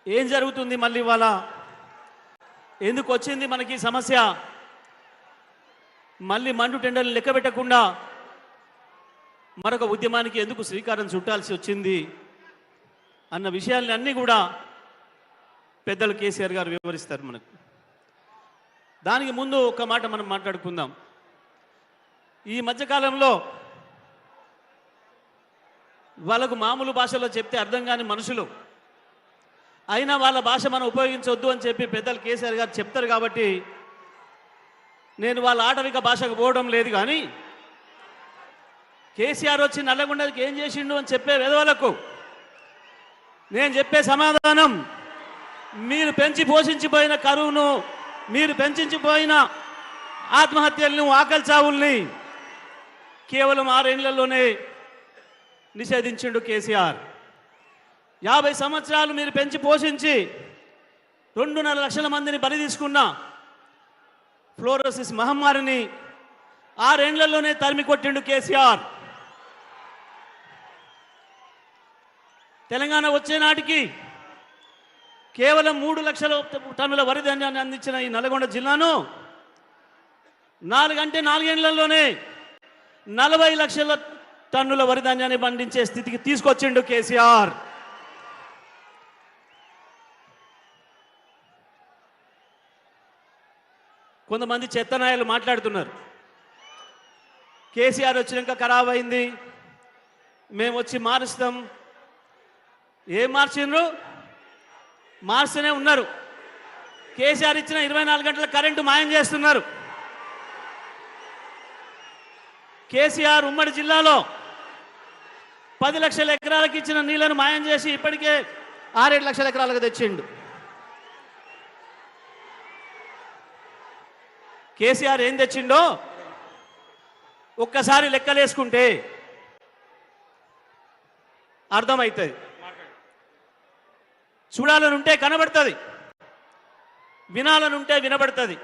ఏం జరుగుతుంది మళ్ళీ ఇవాళ ఎందుకు వచ్చింది మనకి సమస్య మళ్ళీ మండు టెండర్లు లెక్క పెట్టకుండా మరొక ఉద్యమానికి ఎందుకు శ్రీకారం చుట్టాల్సి వచ్చింది అన్న విషయాల్ని అన్నీ కూడా పెద్దలు కేసీఆర్ గారు వివరిస్తారు మనకు. దానికి ముందు ఒక మాట మనం మాట్లాడుకుందాం. ఈ మధ్యకాలంలో వాళ్ళకు మామూలు భాషలో చెప్తే అర్థం కాని మనుషులు అయినా వాళ్ళ భాష మనం ఉపయోగించవద్దు అని చెప్పి పెద్దలు కేసీఆర్ గారు చెప్తారు. కాబట్టి నేను వాళ్ళ ఆటవిక భాషకు పోవడం లేదు. కానీ కేసీఆర్ వచ్చి నల్లగొండకి ఏం చేసిండు అని చెప్పే విధవలకు నేను చెప్పే సమాధానం, మీరు పెంచి పోషించిపోయిన కరువును, మీరు పెంచిపోయిన ఆత్మహత్యలను, ఆకలి చావుల్ని కేవలం 6 ఏళ్లలోనే నిషేధించిండు కేసీఆర్. 50 సంవత్సరాలు మీరు పెంచి పోషించి 2.5 లక్షల మందిని బలి తీసుకున్న ఫ్లోరోసిస్ మహమ్మారిని 6 ఏళ్లలోనే తరిమి కొట్టిండు కేసీఆర్. తెలంగాణ వచ్చే నాటికి కేవలం 3 లక్షల టన్నుల వరి ధాన్యాన్ని అందించిన ఈ నల్గొండ జిల్లాను 4 ఏళ్లలోనే 40 లక్షల టన్నుల వరి ధాన్యాన్ని పండించే స్థితికి తీసుకొచ్చిండు కేసీఆర్. కొంతమంది చెత్తనాయలు మాట్లాడుతున్నారు, కేసీఆర్ వచ్చినాక ఖరాబ్ అయింది, మేము వచ్చి మారుస్తాం. ఏం మార్చిండ్రు? మార్స్తూనే ఉన్నారు. కేసీఆర్ ఇచ్చిన 24 గంటల కరెంటు మాయం చేస్తున్నారు. కేసీఆర్ ఉమ్మడి జిల్లాలో 10 లక్షల ఎకరాలకు ఇచ్చిన నీళ్లను మాయం చేసి ఇప్పటికే 6-7 లక్షల ఎకరాలకు తెచ్చిండు. కేసీఆర్ ఏం తెచ్చిండో ఒక్కసారి లెక్కలేసుకుంటే అర్థమవుతుంది. చూడాలనుంటే కనబడుతుంది, వినాలనుంటే వినబడుతుంది.